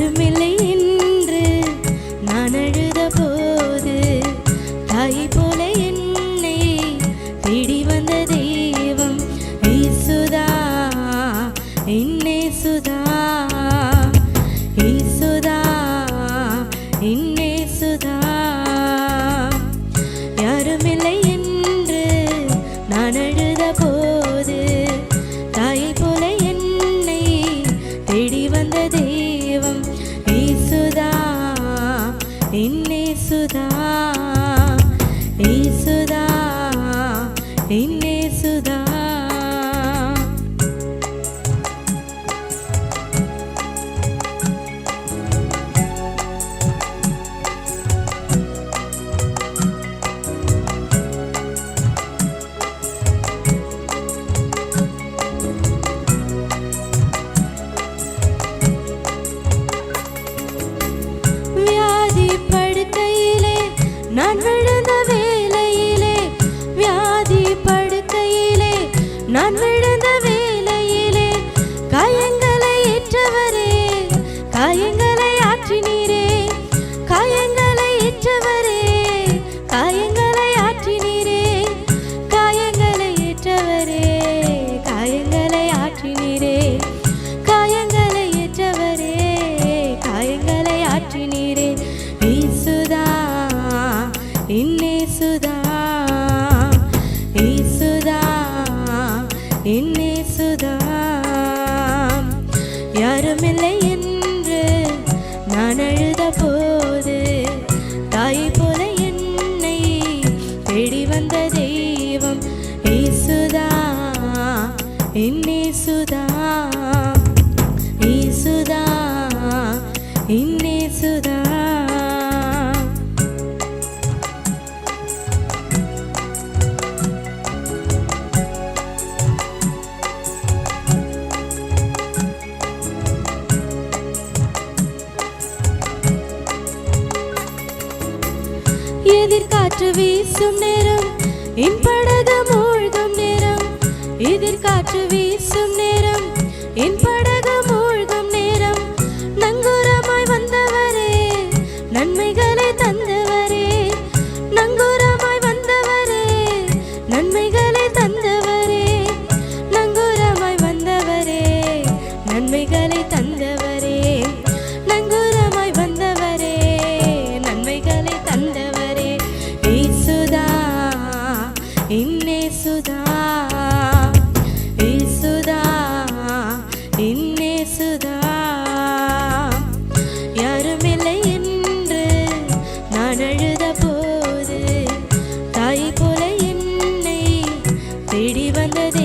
யாருமில்லை என்று நான் அழுத போது தாயை போல என்னை தேடி வந்த தெய்வம் இயேசுதா இயேசுதா இயேசுதா இயேசுதா யாருமில்லை என்று நான் அழுத போது தாயை போல என்னை தேடி வந்த தெய்வம் இயேசுதா இயேசுதா இயேசுதா இயேசுதா நான் விழுந்த வேளையிலே வியாதி படுக்கையிலே நான் விழுந்த வேளையிலே காயங்களை ஏற்றவரே காயங்களை ஆற்றினீரே காயங்களை ஏற்றவரே காயங்களை ஆற்றினீரே காயங்களை ஏற்றவரே காயங்களை ஆற்றினீரே காயங்களை ஏற்றவரே காயங்களை ஆற்றினீரே இயேசுதா இயேசுதா இயேசுதா இயேசுதா யாருமில்லை என்று நான் அழுத போது தாயை போல என்னை தேடி வந்த தெய்வம் இயேசுதா இயேசுதா இயேசுதா இயேசுதா எதிர்காற்று வீசும் நேரம் என் படகு மூழ்கும் நேரம் எதிர்காற்று வீசும் நேரம் என் படகு மூழ்கும் நேரம் நங்கூரமாய் வந்தவரே நன்மைகளை தந்தவரே நங்கூரமாய் வந்தவரே நன்மைகளை தந்தவரே நங்கூரமாய் வந்தவரே நன்மைகளை தந்தவரே நங்கூரமாய் வந்தவரே நன்மைகளை தந்தவரே இயேசுதா இயேசுதா இயேசுதா இயேசுதா யாருமில்லை என்று நான் அழுத போது தாயை போல என்னை தேடி வந்ததே